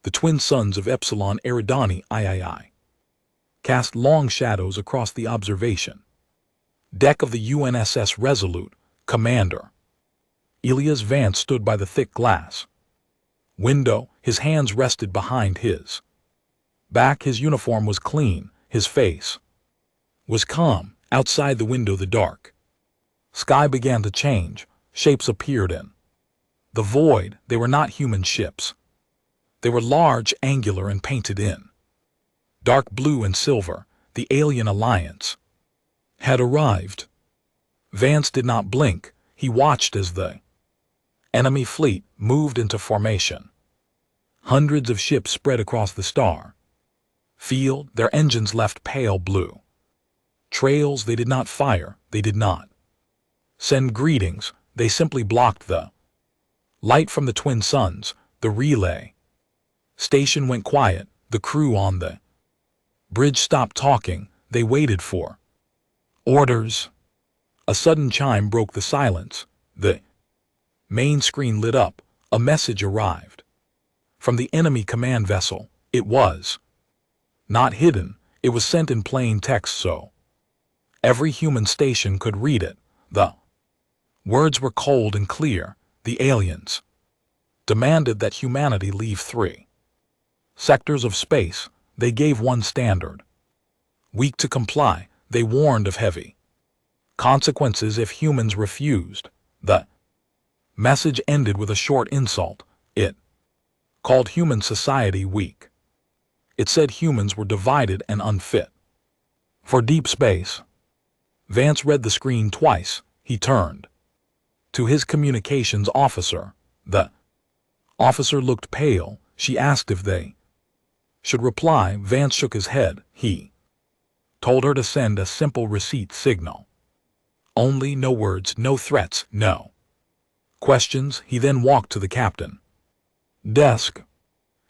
The twin suns of Epsilon Eridani III cast long shadows across the observation deck of the UNSS Resolute. Commander Elias Vance stood by the thick glass window, his hands rested behind his back. His uniform was clean, his face was calm. Outside the window the dark sky began to change. Shapes appeared in the void. They were not human ships. They were large, angular, and painted in dark blue and silver. The alien alliance had arrived. Vance did not blink. He watched as the enemy fleet moved into formation. Hundreds of ships spread across the star field. Their engines left pale blue trails. They did not fire. They did not send greetings. They simply blocked the light from the twin suns. The relay station went quiet. The crew on the bridge stopped talking. They waited for orders. A sudden chime broke the silence. The main screen lit up. A message arrived from the enemy command vessel. It was not hidden. It was sent in plain text so every human station could read it. The words were cold and clear. The aliens demanded that humanity leave 3 sectors of space. They gave one standard. Weak to comply, they warned of heavy consequences if humans refused. The message ended with a short insult. It called human society weak. It said humans were divided and unfit for deep space. Vance read the screen twice. He turned to his communications officer. The officer looked pale. She asked if they should reply. Vance shook his head. He told her to send a simple receipt signal. Only, no words, no threats, no questions. He then walked to the captain desk.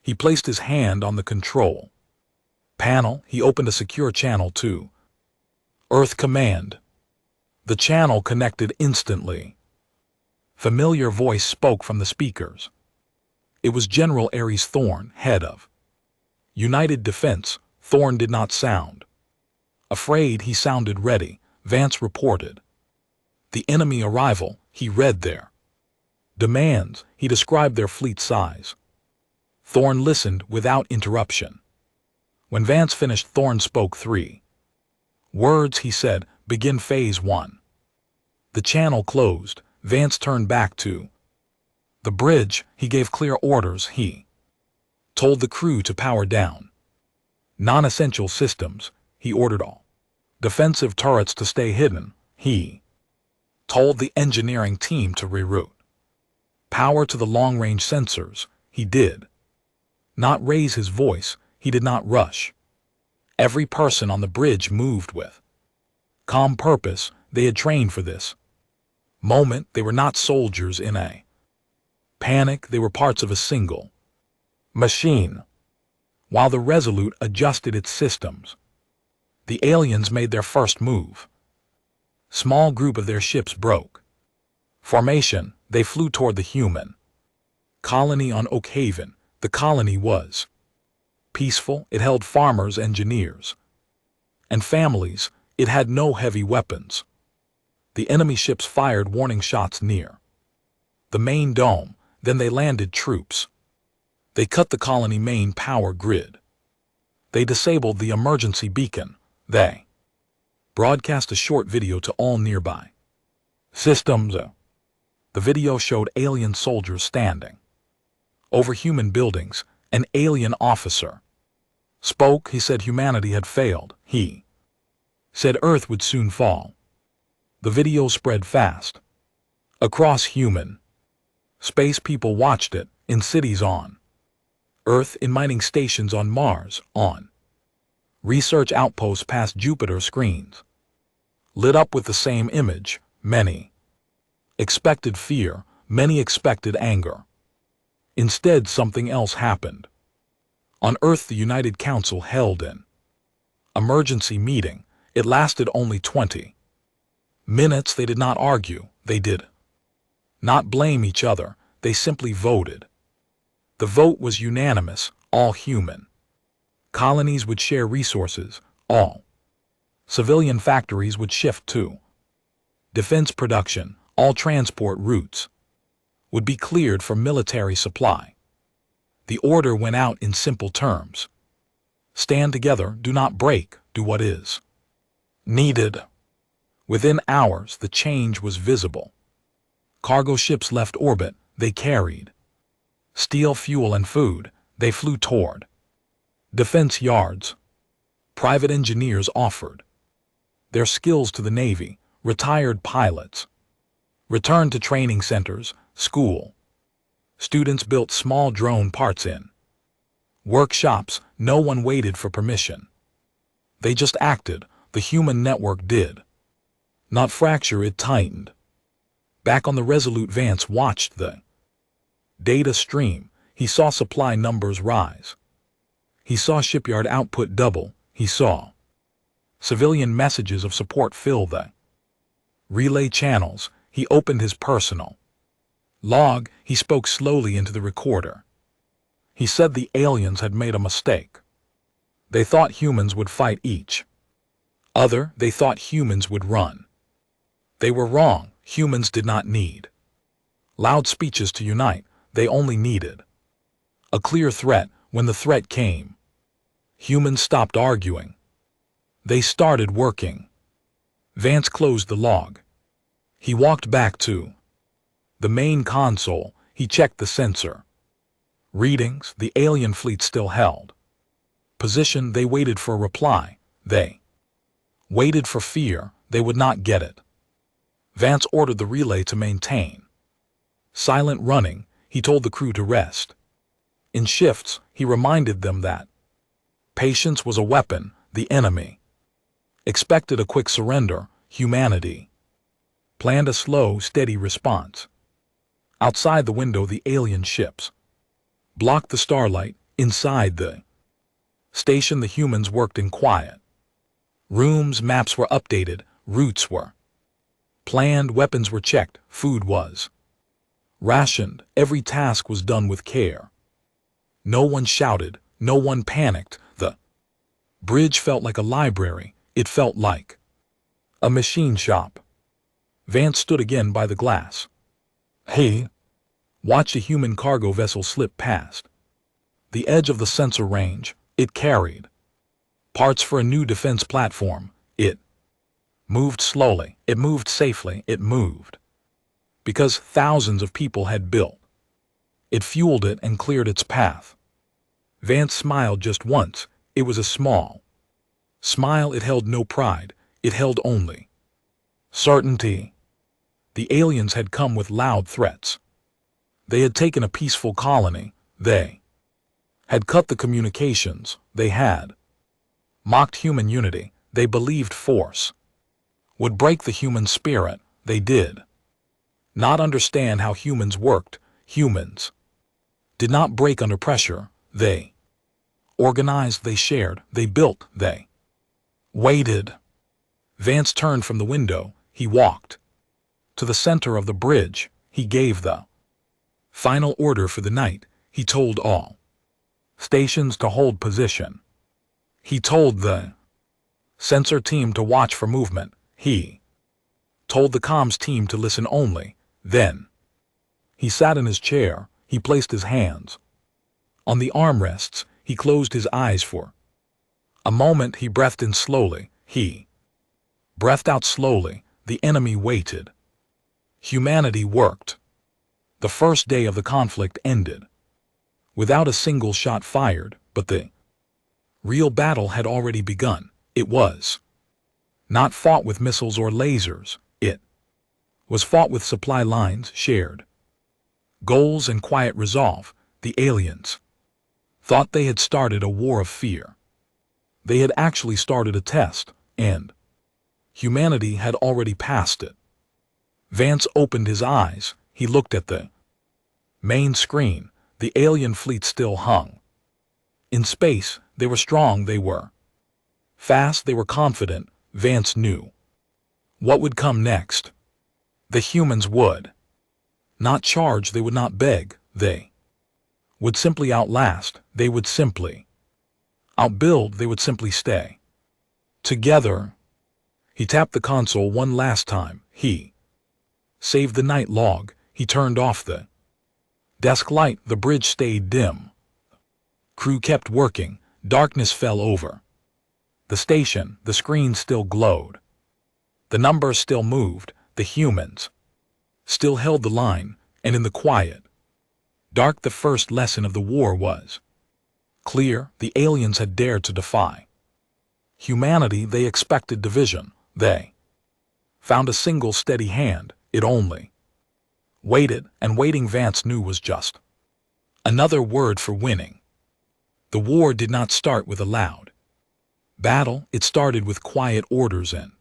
He placed his hand on the control panel. He opened a secure channel to Earth Command. The channel connected instantly. Familiar voice spoke from the speakers. It was General Ares Thorne, head of United Defense. Thorne did not sound afraid. He sounded ready. Vance reported the enemy arrival. He read their demands. He described their fleet size. Thorne listened without interruption. When Vance finished, Thorne spoke 3 words. He said, "Begin Phase 1." The channel closed. Vance turned back to the bridge. He gave clear orders. He told the crew to power down non-essential systems. He ordered all defensive turrets to stay hidden. He told the engineering team to reroute power to the long-range sensors. He did not raise his voice. He did not rush. Every person on the bridge moved with calm purpose. They had trained for this moment. They were not soldiers in a panic. They were parts of a single machine. While the Resolute adjusted its systems, the aliens made their first move. Small group of their ships broke formation. They flew toward the human colony on Oak Haven. The colony was peaceful. It held farmers, engineers, and families. It had no heavy weapons. The enemy ships fired warning shots near the main dome. Then they landed troops. They cut the colony main power grid. They disabled the emergency beacon. They broadcast a short video to all nearby systems. The video showed alien soldiers standing over human buildings. An alien officer spoke. He said humanity had failed. He said Earth would soon fall. The video spread fast across human space. People watched it in cities on Earth, in mining stations on Mars, on research outposts past Jupiter. Screens lit up with the same image. Many expected fear. Many expected anger. Instead, something else happened. On Earth, the United Council held an emergency meeting. It lasted only 20 minutes. They did not argue. They did not blame each other. They simply voted. The vote was unanimous, all human. Colonies would share resources, all. Civilian factories would shift too. Defense production, all transport routes, would be cleared for military supply. The order went out in simple terms. Stand together, do not break, do what is needed. Within hours, the change was visible. Cargo ships left orbit, they carried steel, fuel, and food, they flew toward defense yards. Private engineers offered their skills to the Navy. Retired pilots returned to training centers, school. Students built small drone parts in workshops. No one waited for permission. They just acted. The human network did not fracture, it tightened. Back on the Resolute, Vance watched the data stream. He saw supply numbers rise. He saw shipyard output double. He saw civilian messages of support fill the relay channels. He opened his personal log. He spoke slowly into the recorder. He said the aliens had made a mistake. They thought humans would fight each other. They thought humans would run. They were wrong. Humans did not need loud speeches to unite. They only needed a clear threat. When the threat came, humans stopped arguing. They started working. Vance closed the log. He walked back to the main console. He checked the sensor readings. The alien fleet still held position. They waited for a reply. They waited for fear. They would not get it. Vance ordered the relay to maintain silent running. He told the crew to rest. In shifts, he reminded them that patience was a weapon. The enemy expected a quick surrender. Humanity planned a slow, steady response. Outside the window, the alien ships blocked the starlight. Inside the station, the humans worked in quiet rooms. Maps were updated. Routes were planned. Weapons were checked. Food was rationed. Every task was done with care. No one shouted. No one panicked. The bridge felt like a library. It felt like a machine shop. Vance stood again by the glass. He watched a human cargo vessel slip past the edge of the sensor range. It carried parts for a new defense platform. It moved slowly. It moved safely. It moved because thousands of people had built it, fueled it, and cleared its path. Vance smiled just once. It was a small smile. It held no pride. It held only certainty. The aliens had come with loud threats. They had taken a peaceful colony. They had cut the communications. They had mocked human unity. They believed force would break the human spirit. They did not understand how humans worked. Humans did not break under pressure. They organized. They shared. They built. They waited. Vance turned from the window. He walked to the center of the bridge. He gave the final order for the night. He told all stations to hold position. He told the sensor team to watch for movement. He told the comms team to listen only. Then he sat in his chair. He placed his hands on the armrests. He closed his eyes for a moment. He breathed in slowly. He breathed out slowly. The enemy waited. Humanity worked. The first day of the conflict ended without a single shot fired, but the real battle had already begun. It was not fought with missiles or lasers. It was fought with supply lines, shared goals, and quiet resolve. The aliens thought they had started a war of fear. They had actually started a test, and humanity had already passed it. Vance opened his eyes. He looked at the main screen. The alien fleet still hung in space. They were strong. They were fast. They were confident. Vance knew what would come next. The humans would not charge. They would not beg. They would simply outlast, they would simply outbuild, they would simply stay together. He tapped the console one last time. He saved the night log. He turned off the desk light. The bridge stayed dim. Crew kept working. Darkness fell over the station. The screen still glowed. The numbers still moved. The humans still held the line. And in the quiet, dark, the first lesson of the war was clear. The aliens had dared to defy humanity. They expected division. They found a single steady hand. It only waited, and waiting, Vance knew, was just another word for winning. The war did not start with a loud battle. It started with quiet orders and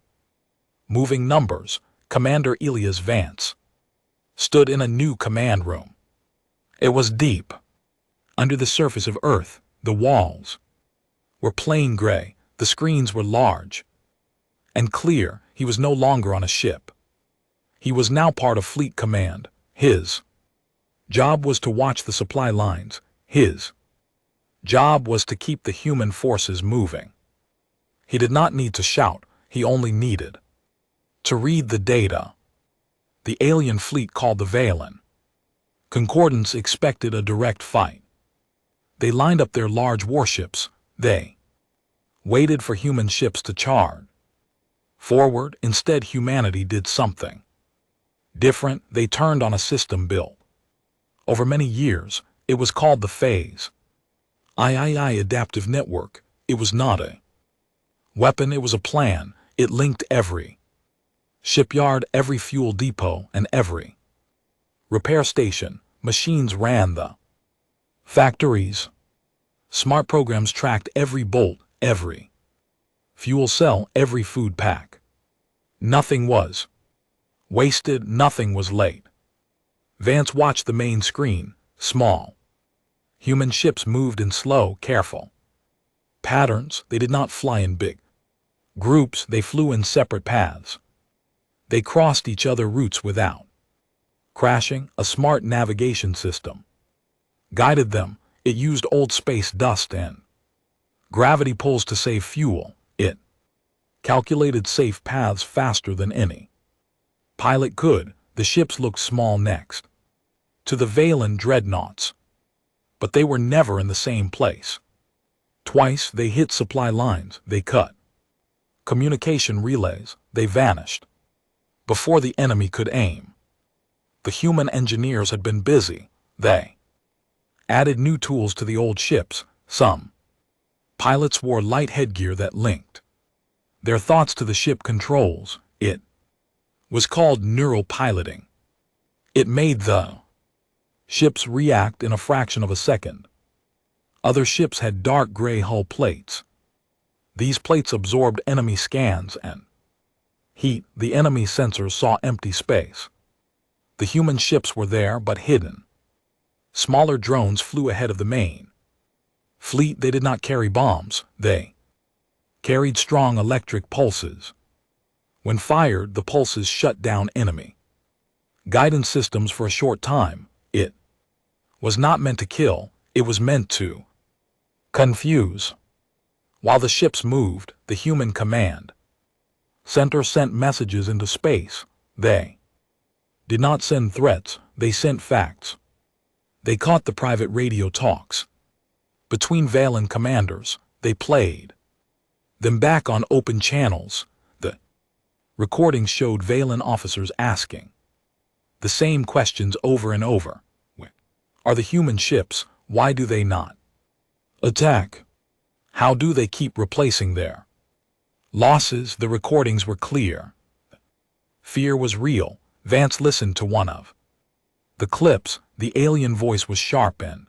moving numbers. Commander Elias Vance stood in a new command room. It was deep under the surface of Earth. The walls were plain gray. The screens were large and clear. He was no longer on a ship. He was now part of Fleet Command. His job was to watch the supply lines. His job was to keep the human forces moving. He did not need to shout. He only needed to read the data. The alien fleet, called the Valen Concordance, expected a direct fight. They lined up their large warships. They waited for human ships to charge forward. Instead, humanity did something different. They turned on a system built over many years. It was called the Phase III Adaptive Network. It was not a weapon, it was a plan. It linked every shipyard, every fuel depot, and every repair station. Machines ran the factories. Smart programs tracked every bolt, every fuel cell, every food pack. Nothing was wasted, nothing was late. Vance watched the main screen. Small human ships moved in slow, careful patterns. They did not fly in big groups. They flew in separate paths. They crossed each other routes without crashing. A smart navigation system guided them. It used old space dust and gravity pulls to save fuel. It calculated safe paths faster than any pilot could. The ships looked small next to the Valen dreadnoughts, but they were never in the same place. Twice they hit supply lines. They cut communication relays. They vanished before the enemy could aim. The human engineers had been busy. They added new tools to the old ships. Some pilots wore light headgear that linked their thoughts to the ship controls. It was called neural piloting. It made the ships react in a fraction of a second. Other ships had dark gray hull plates. These plates absorbed enemy scans and heat. The enemy sensors saw empty space. The human ships were there, but hidden. Smaller drones flew ahead of the main fleet. They did not carry bombs. They carried strong electric pulses. When fired, the pulses shut down enemy guidance systems for a short time. It was not meant to kill. It was meant to confuse. While the ships moved, the human command center sent messages into space. They did not send threats. They sent facts. They caught the private radio talks between Valen commanders. They played them back on open channels. The recordings showed Valen officers asking the same questions over and over. Where are the human ships? Why do they not attack? How do they keep replacing their losses? The recordings were clear. Fear was real. Vance listened to one of the clips. The alien voice was sharp and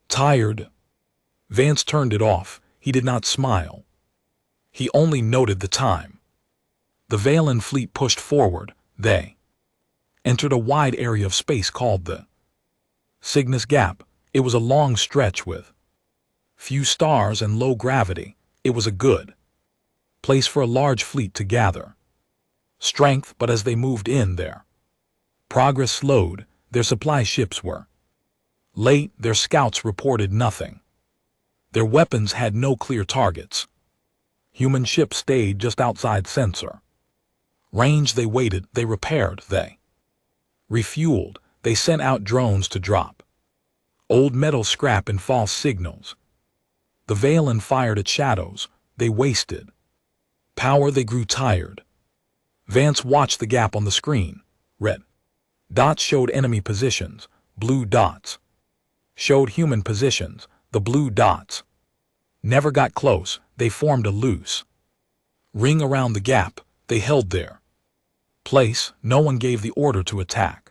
tired. Vance turned it off. He did not smile. He only noted the time. The Valen fleet pushed forward. They entered a wide area of space called the Cygnus Gap. It was a long stretch with few stars and low gravity. It was a good place for a large fleet to gather strength, but as they moved in, their progress slowed. Their supply ships were Late, their scouts reported nothing. Their weapons had no clear targets. Human ships stayed just outside sensor range. They waited, they repaired, they refueled, they sent out drones to drop old metal scrap and false signals. The Valen fired at shadows. They wasted power. They grew tired. Vance watched the gap on the screen. Red dots showed enemy positions. Blue dots showed human positions. The blue dots never got close. They formed a loose ring around the gap. They held their place. No one gave the order to attack.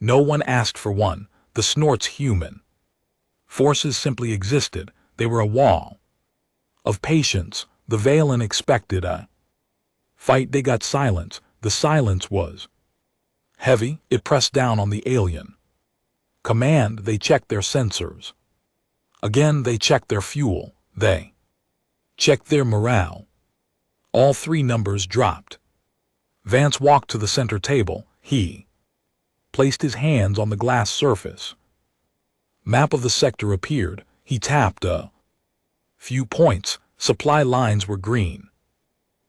No one asked for one. The snorts human forces simply existed. They were a wall of patience. The Valen expected a fight. They got silence. The silence was heavy. It pressed down on the alien command. They checked their sensors. Again, they checked their fuel. They checked their morale. All three numbers dropped. Vance walked to the center table. He placed his hands on the glass surface. Map of the sector appeared. He tapped a few points. Supply lines were green.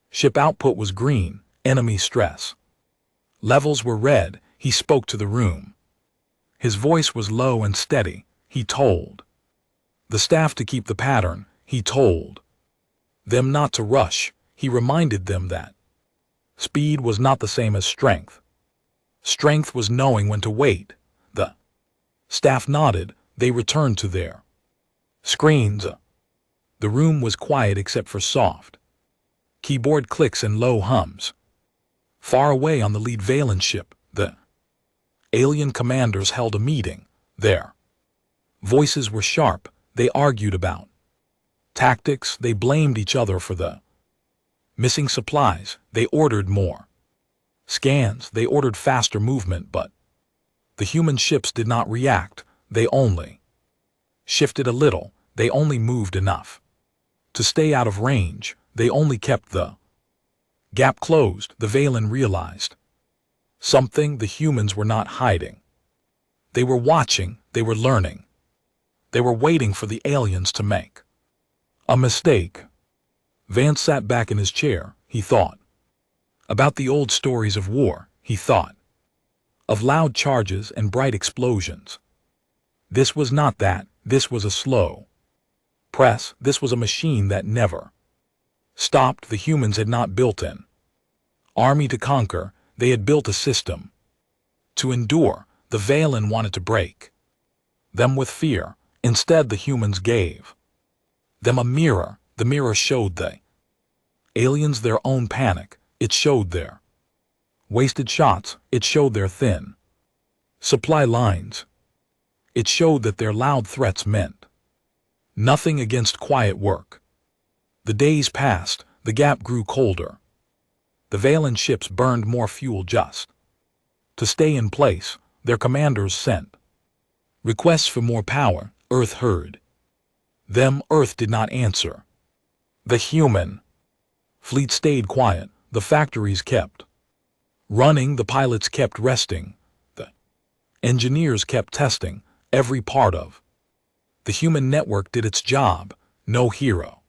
Ship output was green. Enemy stress levels were red. He spoke to the room. His voice was low and steady. He told the staff to keep the pattern. He told them not to rush. He reminded them that speed was not the same as strength. Strength was knowing when to wait. The staff nodded. They returned to their screens. The room was quiet except for soft keyboard clicks and low hums. Far away on the lead Valen ship, the alien commanders held a meeting. Their voices were sharp. They argued about tactics. They blamed each other for the missing supplies. They ordered more scans. They ordered faster movement, but the human ships did not react. They only shifted a little. They only moved enough to stay out of range. They only kept the gap closed. The Valen realized something. The humans were not hiding. They were watching. They were learning. They were waiting for the aliens to make a mistake. Vance sat back in his chair. He thought about the old stories of war. He thought of loud charges and bright explosions. This was not that. This was a slow press. This was a machine that never stopped. The humans had not built an army to conquer. They had built a system to endure. The Valen wanted to break them with fear. Instead, the humans gave them a mirror. The mirror showed the aliens their own panic. It showed their wasted shots. It showed their thin supply lines. It showed that their loud threats meant nothing against quiet work. The days passed. The gap grew colder. The Valen ships burned more fuel just to stay in place. Their commanders sent requests for more power. Earth heard them. Earth did not answer. The human fleet stayed quiet. The factories kept running. The pilots kept resting. The engineers kept testing. Every part of the human network did its job. No hero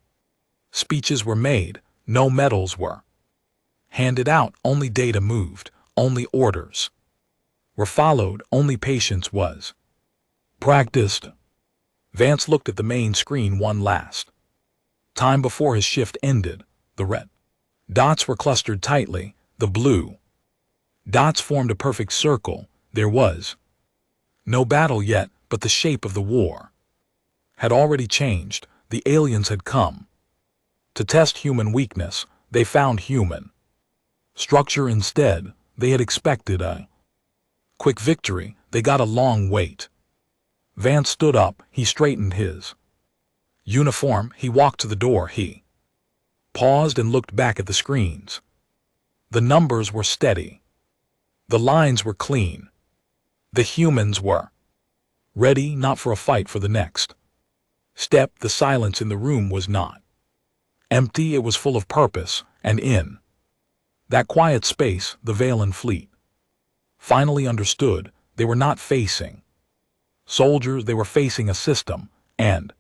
speeches were made. No medals were handed out. Only data moved. Only orders were followed. Only patience was practiced. Vance looked at the main screen one last time before his shift ended. The red dots were clustered tightly. The blue dots formed a perfect circle. There was no battle yet, but the shape of the war had already changed. The aliens had come to test human weakness. They found human structure instead. They had expected a quick victory. They got a long wait. Vance stood up. He straightened his uniform. He walked to the door. He paused and looked back at the screens. The numbers were steady. The lines were clean. The humans were ready, not for a fight, for the next step. The silence in the room was not empty. It was full of purpose, and in that quiet space, the Valen fleet finally understood they were not facing Soldiers, they were facing a system, and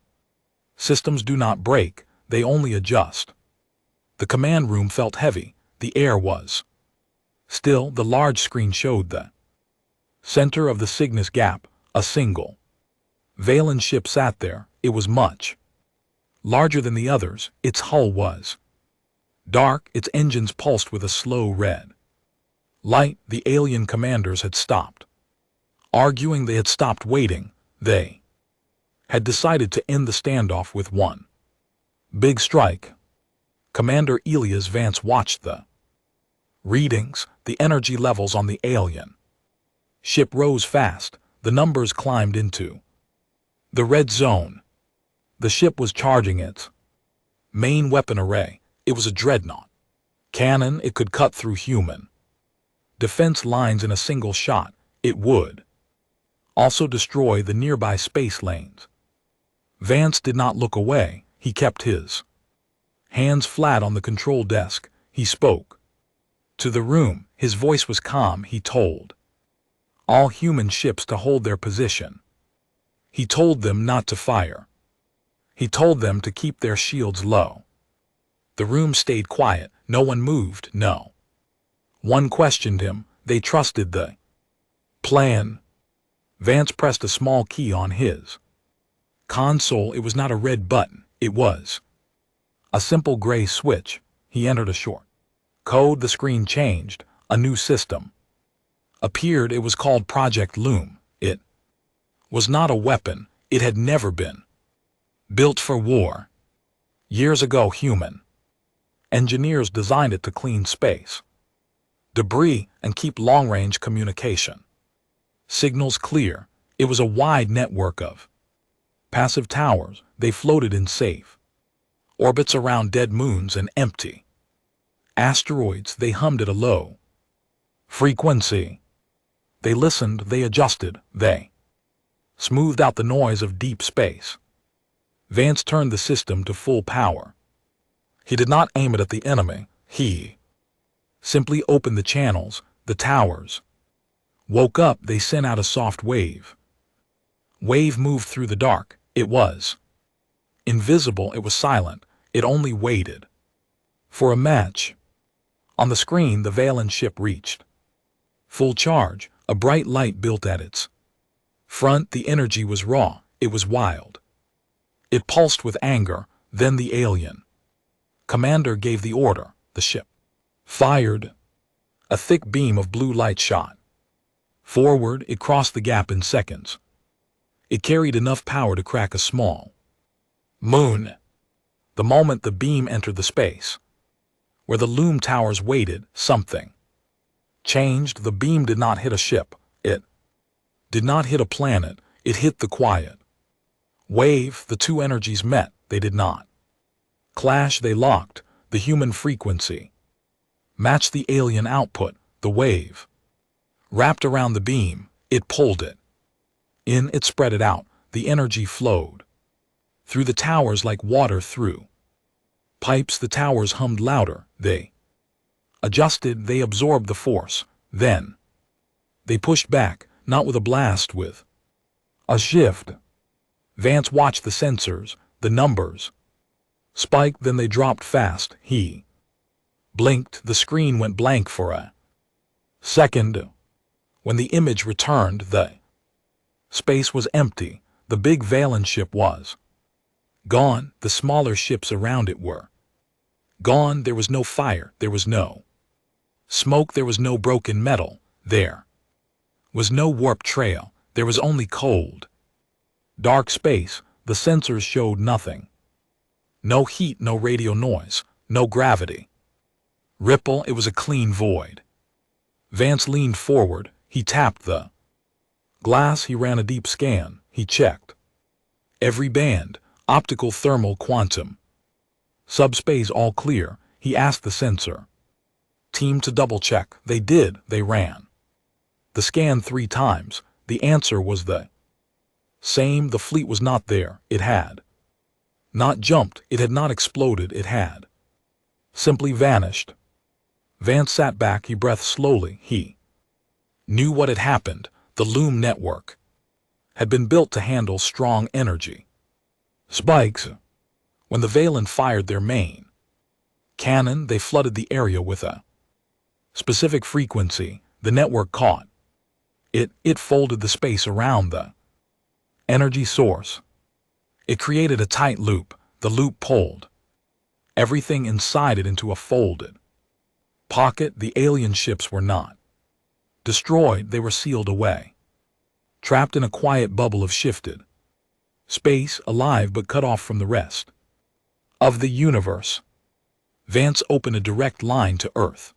systems do not break, they only adjust. The command room felt heavy, the air was. Still, the large screen showed the center of the Cygnus Gap, a single Valen ship sat there. It was much larger than the others. Its hull was dark, its engines pulsed with a slow red light. The alien commanders had stopped arguing, they had stopped waiting, they had decided to end the standoff with one big strike. Commander Elias Vance watched the readings. The energy levels on the alien ship rose fast. The numbers climbed into the red zone. The ship was charging its main weapon array. It was a dreadnought cannon. It could cut through human defense lines in a single shot. It would also destroy the nearby space lanes. Vance did not look away. He kept his hands flat on the control desk. He spoke to the room. His voice was calm. He told all human ships to hold their position. He told them not to fire. He told them to keep their shields low. The room stayed quiet. No one moved. No one questioned him. They trusted the plan. Vance pressed a small key on his console. It was not a red button. It was a simple gray switch. He entered a short code. The screen changed. A new system appeared. It was called Project Loom. It was not a weapon. It had never been built for war. Years ago, human engineers designed it to clean space debris and keep long-range communication signals clear. It was a wide network of passive towers. They floated in safe orbits around dead moons and empty asteroids. They hummed at a low frequency. They listened. They adjusted. They smoothed out the noise of deep space. Vance turned the system to full power. He did not aim it at the enemy. He simply opened the channels. The towers woke up. They sent out a soft wave. Wave moved through the dark. It was invisible. It was silent. It only waited for a match. On the screen, the Valen ship reached full charge. A bright light built at its front. The energy was raw. It was wild. It pulsed with anger. Then the alien commander gave the order. The ship fired. A thick beam of blue light shot forward. It crossed the gap in seconds. It carried enough power to crack a small moon. The moment the beam entered the space where the loom towers waited, something changed. The beam did not hit a ship. It did not hit a planet. It hit the quiet wave. The two energies met. They did not clash. They locked. The human frequency matched the alien output. The wave wrapped around the beam. It pulled it in. It spread it out. The energy flowed through the towers like water through pipes. The towers hummed louder. They adjusted. They absorbed the force. Then they pushed back, not with a blast, with a shift. Vance watched the sensors. The numbers spiked. Then they dropped fast. He blinked. The screen went blank for a second. When the image returned, the space was empty. The big Valen ship was gone. The smaller ships around it were gone. There was no fire. There was no smoke. There was no broken metal. There was no warp trail. There was only cold, dark space. The sensors showed nothing. No heat, no radio noise, no gravity ripple. It was a clean void. Vance leaned forward. He tapped the glass. He ran a deep scan. He checked every band, optical, thermal, quantum, subspace, all clear. He asked the sensor team to double-check. They did. They ran the scan 3 times. The answer was the same. The fleet was not there. It had not jumped. It had not exploded. It had simply vanished. Vance sat back. He breathed slowly. He knew what had happened. The Loom network had been built to handle strong energy spikes. When the Valen fired their main cannon, they flooded the area with a specific frequency. The network caught it. It folded the space around the energy source. It created a tight loop. The loop pulled everything inside it into a folded pocket. The alien ships were not destroyed. They were sealed away, trapped in a quiet bubble of shifted space, alive but cut off from the rest of the universe. Vance opened a direct line to Earth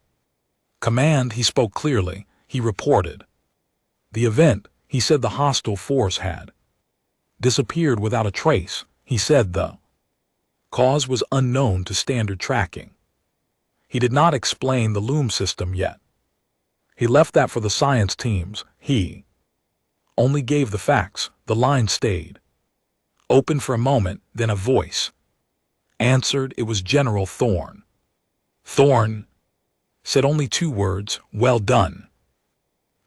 Command. He spoke clearly. He reported the event. He said the hostile force had disappeared without a trace. He said the cause was unknown to standard tracking. He did not explain the loom system yet. He left that for the science teams. He only gave the facts. The line stayed open for a moment, then a voice answered. It was General Thorne. Thorne said only 2 words, "Well done."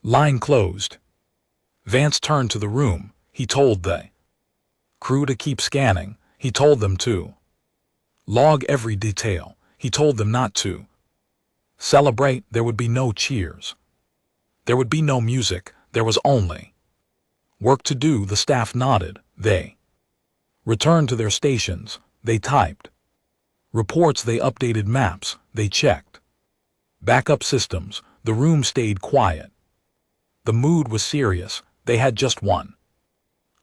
Line closed. Vance turned to the room. He told the crew to keep scanning. He told them to log every detail. He told them not to celebrate. There would be no cheers. There would be no music. There was only work to do. The staff nodded. They returned to their stations. They typed reports. They updated maps. They checked backup systems. The room stayed quiet. The mood was serious. They had just won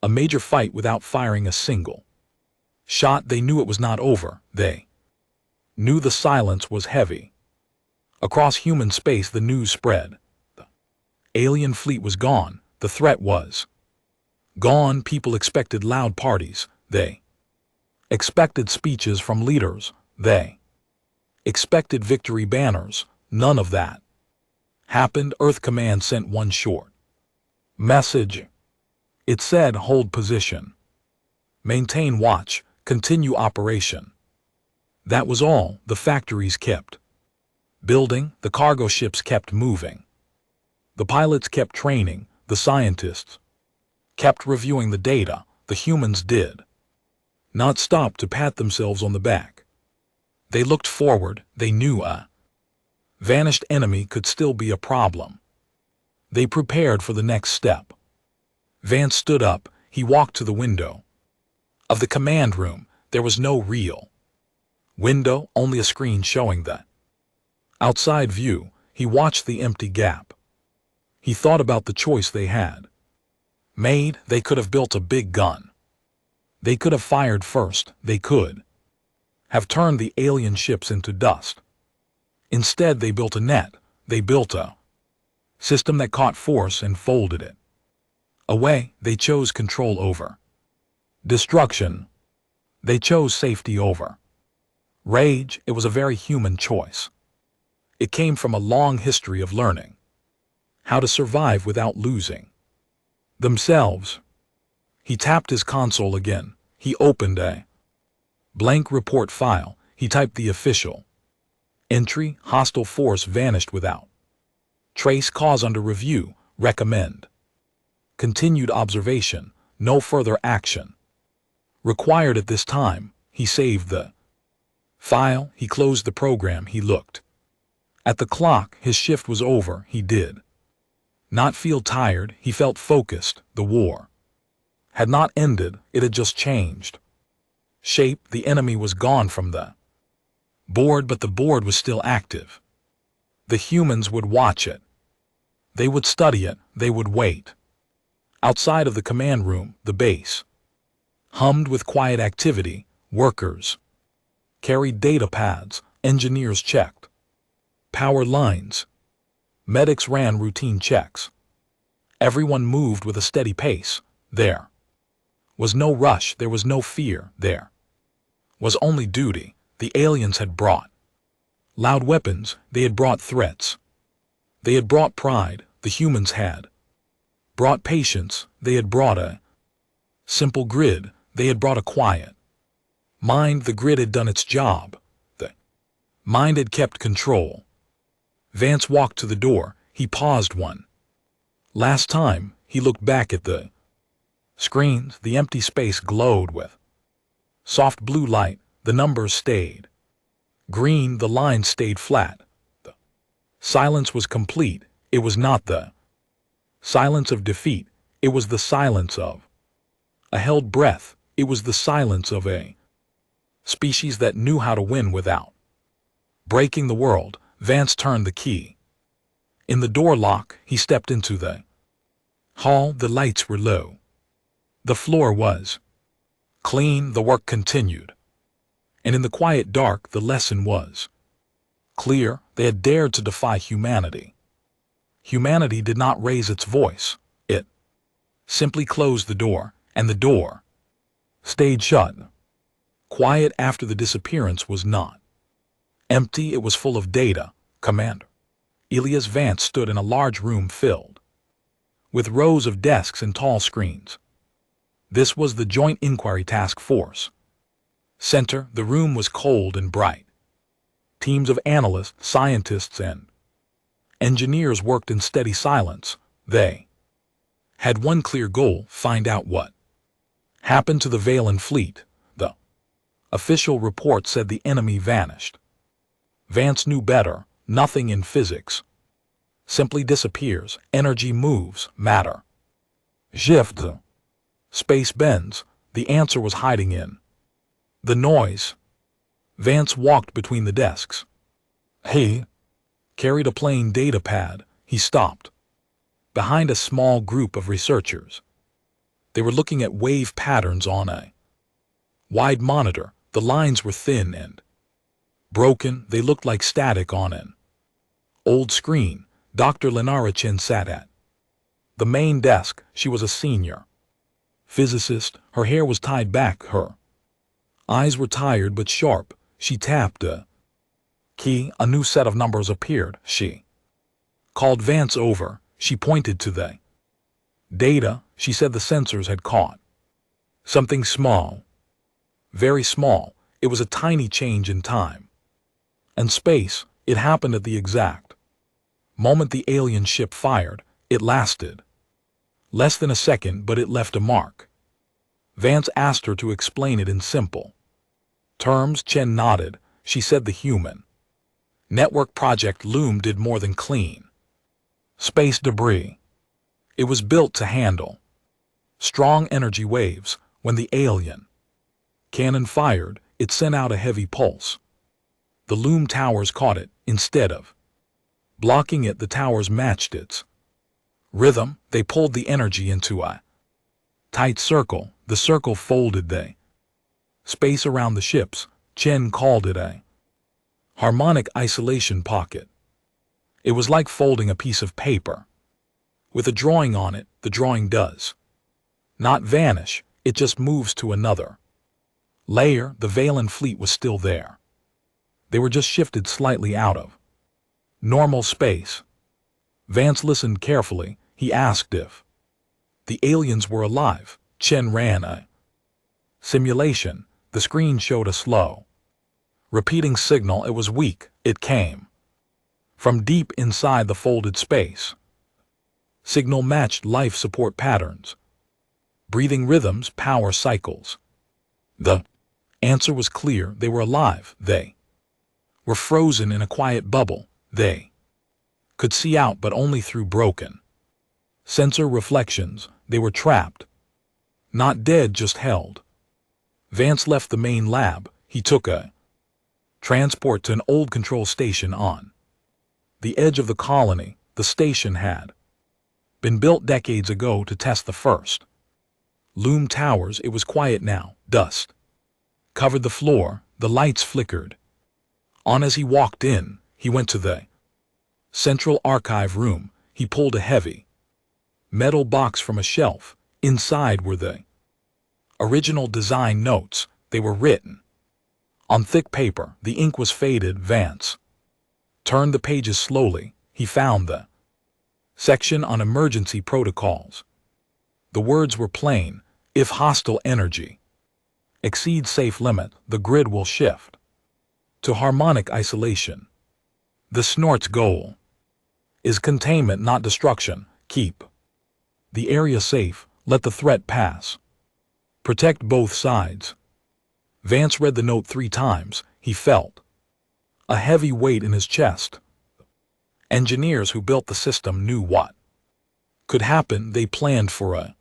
a major fight without firing a single shot. They knew it was not over. They knew the silence was heavy. Across human space, the news spread. The alien fleet was gone. The threat was gone. People expected loud parties. They expected speeches from leaders. They expected victory banners. None of that happened. Earth Command sent one short message. It said, "Hold position. Maintain watch. Continue operation." That was all. The factories kept building. The cargo ships kept moving. The pilots kept training. The scientists kept reviewing the data. The humans did not stop to pat themselves on the back. They looked forward. They knew a vanished enemy could still be a problem. They prepared for the next step. Vance stood up. He walked to the window of the command room. There was no real window, only a screen showing the outside view. He watched the empty gap. He thought about the choice they had made. They could have built a big gun. They could have fired first. They could have turned the alien ships into dust. Instead, they built a net. They built a system that caught force and folded it away. They chose control over destruction. They chose safety over rage. It was a very human choice. It came from a long history of learning how to survive without losing themselves. He tapped his console again. He opened a blank report file. He typed the official entry. Hostile force vanished without trace. Cause under review. Recommend continued observation. No further action required at this time. He saved the file. He closed the program. He looked at the clock. His shift was over. He did not feel tired. He felt focused. The war had not ended. It had just changed shape. The enemy was gone from the board, but the board was still active. The humans would watch it. They would study it. They would wait. Outside of the command room, the base hummed with quiet activity. Workers carried data pads. Engineers checked power lines. Medics ran routine checks. Everyone moved with a steady pace. There was no rush. There was no fear. There was only duty. The aliens had brought loud weapons. They had brought threats. They had brought pride. The humans had brought patience. They had brought a simple grid. They had brought a quiet mind. The grid had done its job. The mind had kept control. Vance walked to the door. He paused one last time. He looked back at the Screens, the empty space glowed with soft blue light, the numbers stayed. Green, the lines stayed flat. The silence was complete. It was not the silence of defeat. It was the silence of a held breath. It was the silence of a species that knew how to win without breaking the world. Vance turned the key. In the door lock, he stepped into the hall. The lights were low. The floor was clean. The work continued. And in the quiet dark, the lesson was clear. They had dared to defy humanity. Humanity did not raise its voice. It simply closed the door, and the door stayed shut. Quiet after the disappearance was not empty. It was full of data. Commander Elias Vance stood in a large room filled with rows of desks and tall screens. This was the Joint Inquiry Task Force Center. The room was cold and bright. Teams of analysts, scientists, and engineers worked in steady silence. They had one clear goal: find out what happened to the Valen fleet. The official report said the enemy vanished. Vance knew better. Nothing in physics simply disappears. Energy moves, matter shifts, space bends. The answer was hiding in the noise. Vance walked between the desks. He carried a plain data pad. He stopped behind a small group of researchers. They were looking at wave patterns on a wide monitor. The lines were thin and broken. They looked like static on an old screen. Dr. Lenara Chen sat at the main desk. She was a senior physicist. Her hair was tied back. Her eyes were tired but sharp. She tapped a key. A new set of numbers appeared. She called Vance over. She pointed to the data. She said the sensors had caught something small, very small. It was a tiny change in time and space. It happened at the exact moment the alien ship fired. It lasted less than a second, but it left a mark. Vance asked her to explain it in simple terms. Chen nodded. She said the human network project Loom did more than clean space debris. It was built to handle strong energy waves. When the alien cannon fired, it sent out a heavy pulse. The Loom towers caught it. Instead of blocking it, the towers matched its rhythm. They pulled the energy into a tight circle. The circle folded the space around the ships. Chen called it a harmonic isolation pocket. It was like folding a piece of paper with a drawing on it. The drawing does not vanish. It just moves to another layer. The Valen fleet was still there. They were just shifted slightly out of normal space. Vance listened carefully. He asked if the aliens were alive. Chen ran a simulation. The screen showed a slow repeating signal. It was weak. It came from deep inside the folded space. Signal matched life support patterns, breathing rhythms, power cycles. The answer was clear. They were alive. They were frozen in a quiet bubble. They could see out, but only through broken sensor reflections. They were trapped, not dead, just held. Vance left the main lab. He took a transport to an old control station on the edge of the colony. The station had been built decades ago to test the first Loom towers. It was quiet now. Dust covered the floor. The lights flickered on. As he walked in, he went to the central archive room. He pulled a heavy metal box from a shelf. Inside were the original design notes. They were written on thick paper. The ink was faded. Vance turned the pages slowly. He found the section on emergency protocols. The words were plain. If hostile energy exceeds safe limit, the grid will shift to harmonic isolation. The Snort's goal is containment, not destruction. Keep the area safe. Let the threat pass. Protect both sides. Vance read the note 3 times. He felt a heavy weight in his chest. Engineers who built the system knew what could happen. They planned for a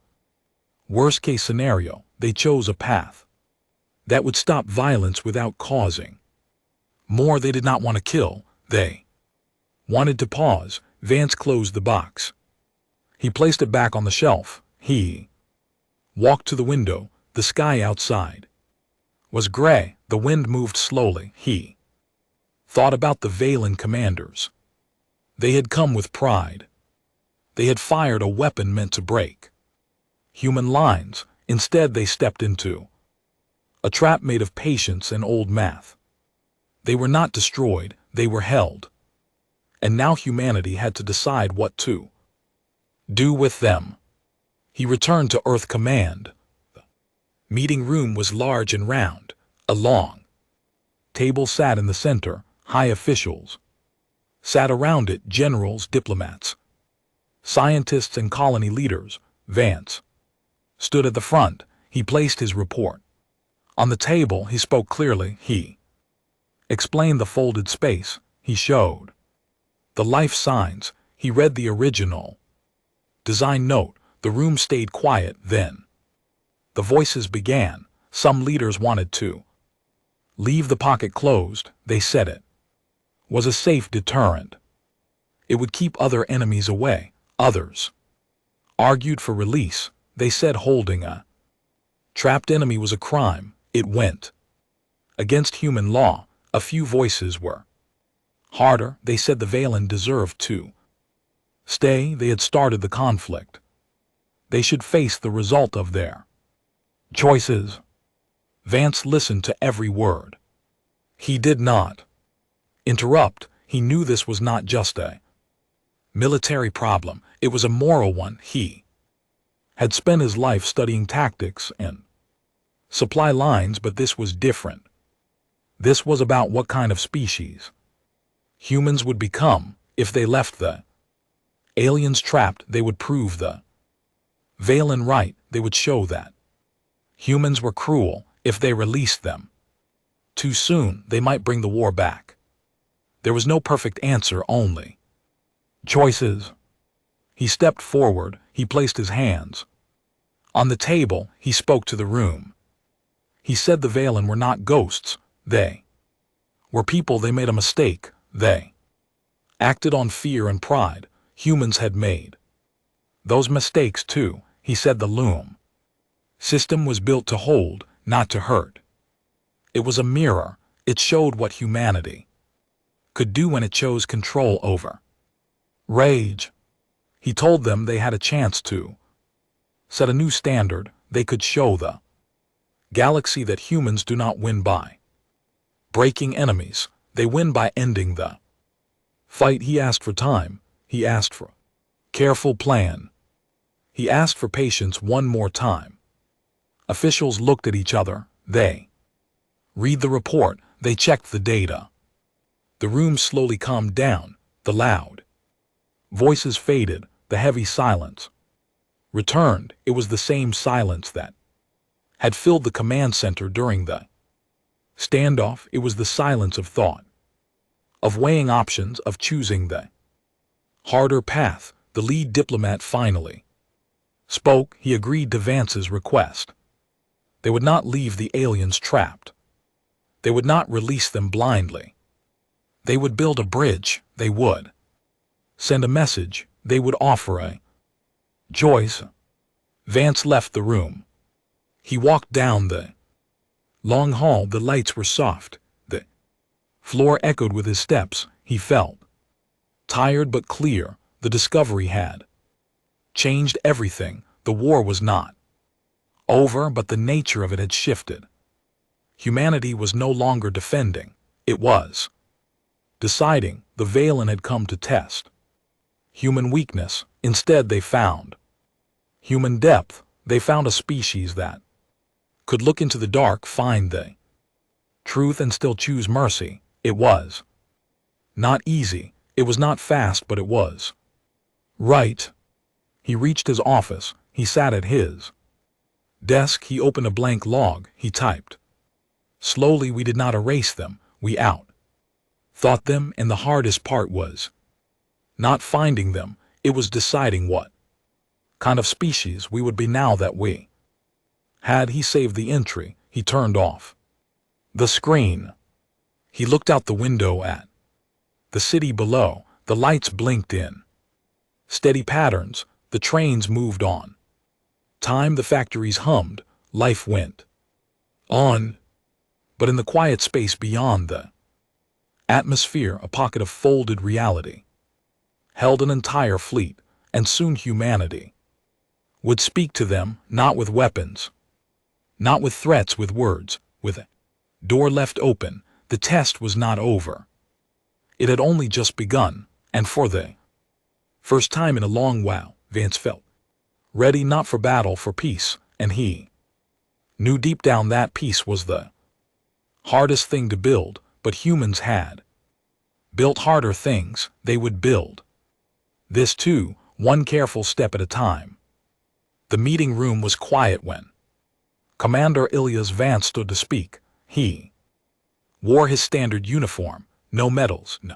worst-case scenario. They chose a path that would stop violence without causing more. They did not want to kill. They wanted to pause. Vance closed the box. He placed it back on the shelf. He walked to the window. The sky outside was gray. The wind moved slowly. He thought about the Valen commanders. They had come with pride. They had fired a weapon meant to break human lines. Instead, they stepped into a trap made of patience and old math. They were not destroyed. They were held. And now humanity had to decide what to do with them. He returned to Earth Command. The meeting room was large and round. A long table sat in the center. High officials sat around it, generals, diplomats, scientists, and colony leaders. Vance stood at the front. He placed his report on the table. He spoke clearly. He explained the folded space. He showed the life signs. He read the original design note. The room stayed quiet. Then the voices began. Some leaders wanted to leave the pocket closed. They said it was a safe deterrent. It would keep other enemies away. Others argued for release. They said holding a trapped enemy was a crime. It went against human law. A few voices were harder. They said the Valen deserved to stay. They had started the conflict. They should face the result of their choices. Vance listened to every word. He did not interrupt. He knew this was not just a military problem. It was a moral one. He had spent his life studying tactics and supply lines, but this was different. This was about what kind of species humans would become if they left the aliens trapped. They would prove the Valen right. They would show that humans were cruel. If they released them too soon, they might bring the war back. There was no perfect answer, only choices. He stepped forward. He placed his hands on the table. He spoke to the room. He said the Valen were not ghosts. They were people. They made a mistake. They acted on fear and pride. Humans had made those mistakes too. He said the loom system was built to hold, not to hurt. It was a mirror. It showed what humanity could do when it chose control over rage. He told them they had a chance to set a new standard. They could show the galaxy that humans do not win by breaking enemies. They win by ending the fight. He asked for time. He asked for a careful plan. He asked for patience one more time. Officials looked at each other. They read the report. They checked the data. The room slowly calmed down. The loud voices faded. The heavy silence returned. It was the same silence that had filled the command center during the standoff. It was the silence of thought, of weighing options, of choosing the harder path. The lead diplomat finally spoke. He agreed to Vance's request. They would not leave the aliens trapped. They would not release them blindly. They would build a bridge. They would send a message. They would offer a choice. Vance left the room. He walked down the long hall. The lights were soft. The floor echoed with his steps. He felt tired but clear. The discovery had changed everything. The war was not over, but the nature of it had shifted. Humanity was no longer defending. It was deciding. The Valen had come to test human weakness. Instead, they found human depth. They found a species that could look into the dark, find the truth, and still choose mercy. It was not easy. It was not fast, but it was right. He reached his office. He sat at his desk. He opened a blank log. He typed. Slowly, we did not erase them. We thought them, and the hardest part was not finding them. It was deciding what kind of species we would be now that we had. He saved the entry. He turned off the screen. He looked out the window at the city below. The lights blinked in steady patterns. The trains moved on time. The factories hummed. Life went on. But in the quiet space beyond the atmosphere, a pocket of folded reality held an entire fleet, and soon humanity would speak to them, not with weapons, not with threats, with words, with a door left open. The test was not over. It had only just begun, and for the first time in a long while, Vance felt ready, not for battle, for peace, and he knew deep down that peace was the hardest thing to build, but humans had built harder things. They would build this too, one careful step at a time. The meeting room was quiet when Commander Ilyas Vance stood to speak. He wore his standard uniform, no medals, no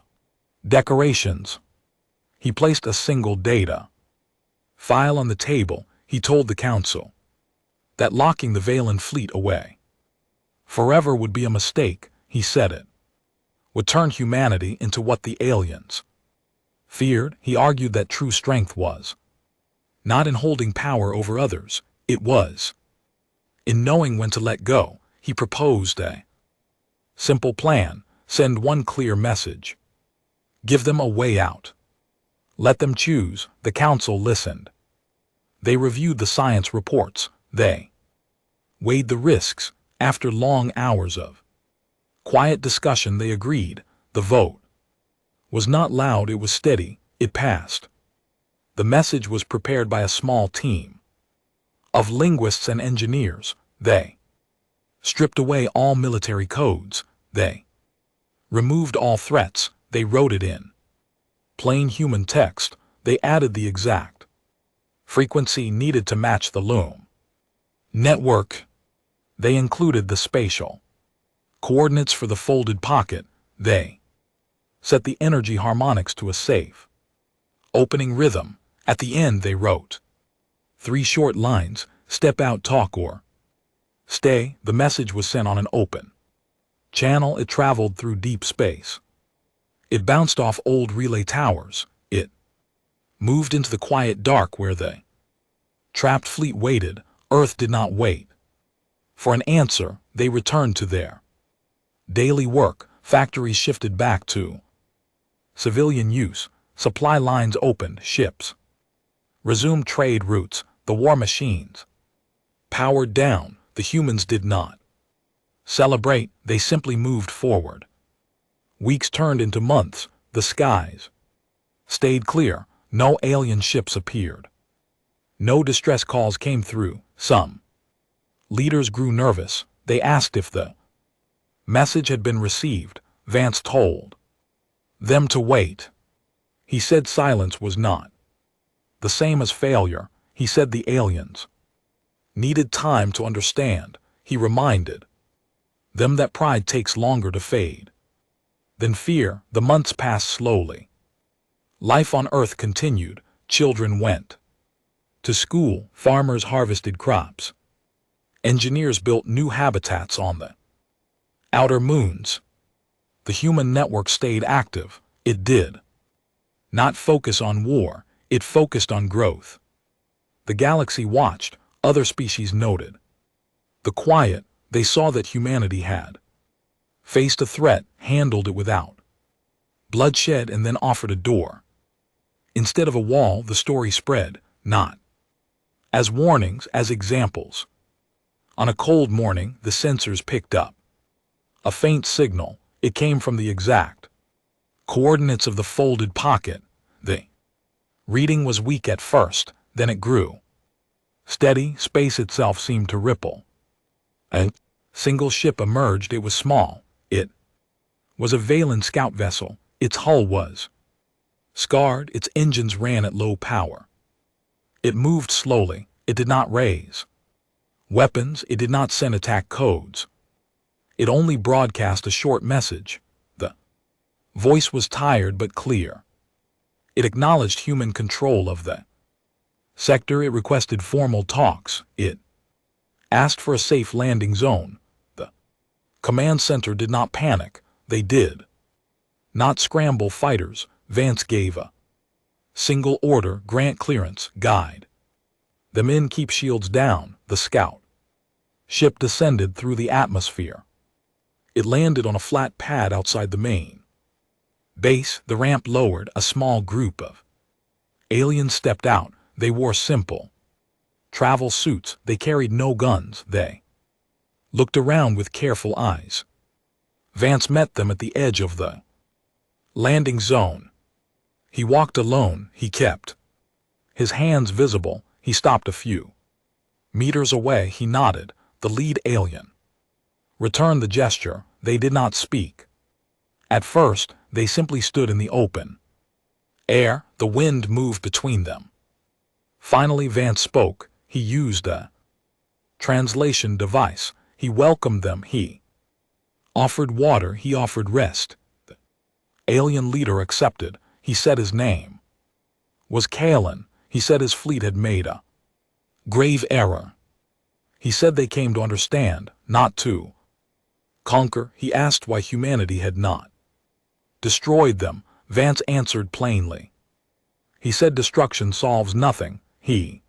decorations. He placed a single data file on the table. He told the council that locking the Valen fleet away forever would be a mistake. He said it would turn humanity into what the aliens feared. He argued that true strength was not in holding power over others, it was in knowing when to let go. He proposed a simple plan: send one clear message, give them a way out, let them choose. The council listened. They reviewed the science reports. They weighed the risks. After long hours of quiet discussion, they agreed. The vote was not loud, it was steady. It passed. The message was prepared by a small team of linguists and engineers. They stripped away all military codes. They removed all threats. They wrote it in plain human text. They added the exact frequency needed to match the loom network. They included the spatial coordinates for the folded pocket. They set the energy harmonics to a safe opening rhythm. At the end they wrote 3 short lines: step out, talk, or stay. The message was sent on an open channel. It traveled through deep space. It bounced off old relay towers. It moved into the quiet dark where the trapped fleet waited. Earth did not wait for an answer. They returned to their daily work. Factories shifted back to civilian use. Supply lines opened. Ships resumed trade routes. The war machines powered down. The humans did not celebrate. They simply moved forward. Weeks turned into months. The skies stayed clear. No alien ships appeared. No distress calls came through. Some leaders grew nervous. They asked if the message had been received. Vance told them to wait. He said silence was not the same as failure. He said the aliens needed time to understand. He reminded them that pride takes longer to fade than fear. The months passed slowly. Life on Earth continued. Children went to school. Farmers harvested crops. Engineers built new habitats on the outer moons. The human network stayed active. It did not focus on war. It focused on growth. The galaxy watched. Other species noted the quiet. They saw that humanity had faced a threat, handled it without bloodshed, and then offered a door instead of a wall. The story spread, not as warnings, as examples. On a cold morning, the sensors picked up a faint signal. It came from the exact coordinates of the folded pocket. The reading was weak at first, then it grew steady. Space itself seemed to ripple. A single ship emerged. It was small. It was a Valen scout vessel. Its hull was scarred. Its engines ran at low power. It moved slowly. It did not raise weapons, it did not send attack codes. It only broadcast a short message. The voice was tired but clear. It acknowledged human control of the sector. It requested formal talks. It asked for a safe landing zone. The command center did not panic. They did not scramble fighters. Vance gave a single order: grant clearance, guide the men, keep shields down. The scout ship descended through the atmosphere. It landed on a flat pad outside the main base. The ramp lowered. A small group of aliens stepped out. They wore simple travel suits. They carried no guns. They looked around with careful eyes. Vance met them at the edge of the landing zone. He walked alone. He kept his hands visible. He stopped a few meters away. He nodded. The lead alien returned the gesture. They did not speak. At first, they simply stood in the open air. The wind moved between them. Finally, Vance spoke. He used a translation device. He welcomed them. He offered water. He offered rest. The alien leader accepted. He said his name was Kalen. He said his fleet had made a grave error. He said they came to understand, not to conquer. He asked why humanity had not destroyed them. Vance answered plainly. He said destruction solves nothing. He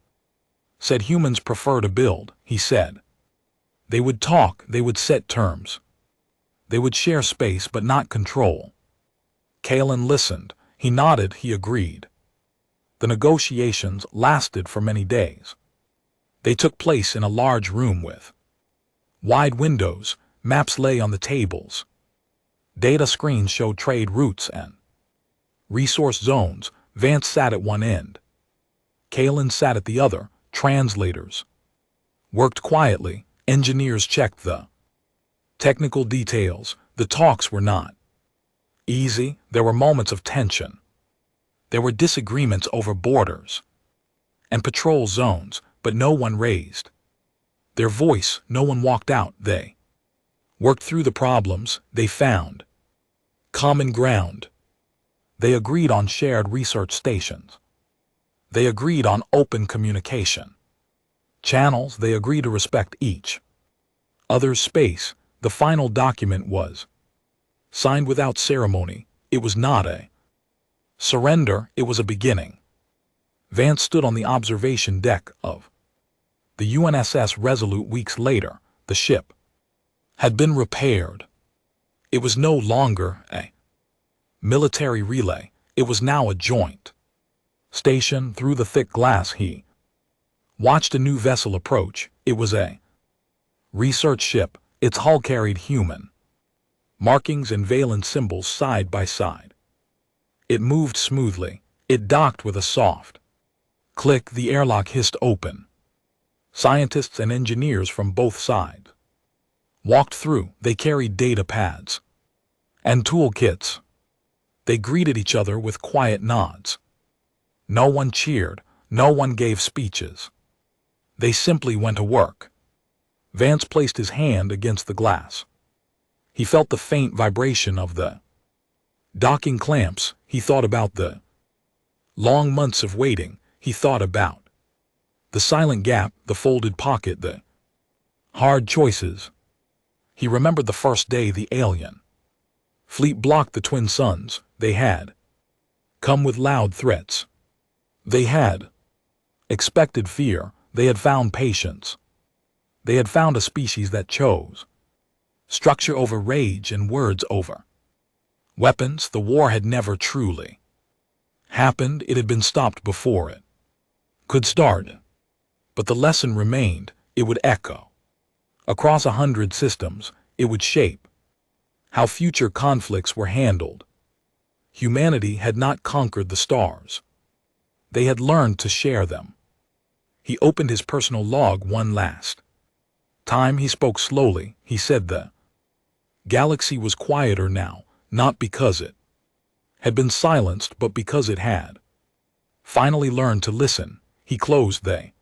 said humans prefer to build. He said they would talk, they would set terms. They would share space but not control. Kalen listened. He nodded. He agreed. The negotiations lasted for many days. They took place in a large room with wide windows. Maps lay on the tables. Data screens showed trade routes and resource zones. Vance sat at one end. Kalen sat at the other. Translators worked quietly. Engineers checked the technical details. The talks were not easy. There were moments of tension. There were disagreements over borders and patrol zones, but no one raised their voice. No one walked out. They worked through the problems. They found common ground. They agreed on shared research stations. They agreed on open communication channels. They agreed to respect each other's space. The final document was signed without ceremony. It was not a surrender. It was a beginning. Vance stood on the observation deck of the UNSS Resolute weeks later. The ship had been repaired. It was no longer a military relay. It was now a joint station. Through the thick glass he watched a new vessel approach. It was a research ship. Its hull carried human markings and valence symbols side by side. It moved smoothly. It docked with a soft click. The airlock hissed open. Scientists and engineers from both sides walked through. They carried data pads and toolkits. They greeted each other with quiet nods. No one cheered. No one gave speeches. They simply went to work. Vance placed his hand against the glass. He felt the faint vibration of the docking clamps. He thought about the long months of waiting. He thought about the silent gap, the folded pocket, the hard choices. He remembered the first day the alien fleet blocked the twin suns. They had come with loud threats. They had expected fear. They had found patience. They had found a species that chose structure over rage and words over weapons. The war had never truly happened. It had been stopped before it could start. But the lesson remained. It would echo across 100 systems. It would shape how future conflicts were handled. Humanity had not conquered the stars. They had learned to share them. He opened his personal log one last time. He spoke slowly. He said the galaxy was quieter now, not because it had been silenced, but because it had finally learned to listen. He closed the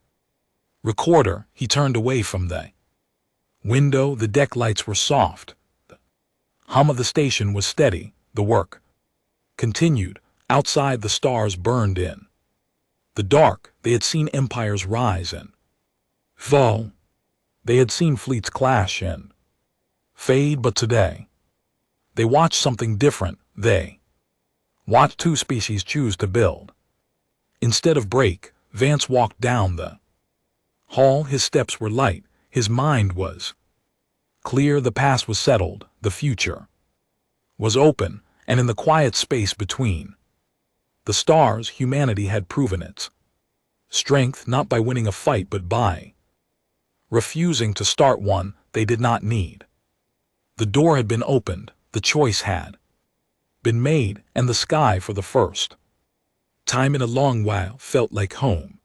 Recorder, he turned away from the window. The deck lights were soft. The hum of the station was steady. The work continued. Outside, the stars burned in the dark. They had seen empires rise and fall. They had seen fleets clash and fade, but today they watched something different. They watched two species choose to build instead of break. Vance walked down the hall. His steps were light. His mind was clear. The past was settled. The future was open. And in the quiet space between the stars, humanity had proven its strength, not by winning a fight, but by refusing to start one they did not need. The door had been opened. The choice had been made, and the sky, for the first time in a long while, felt like home.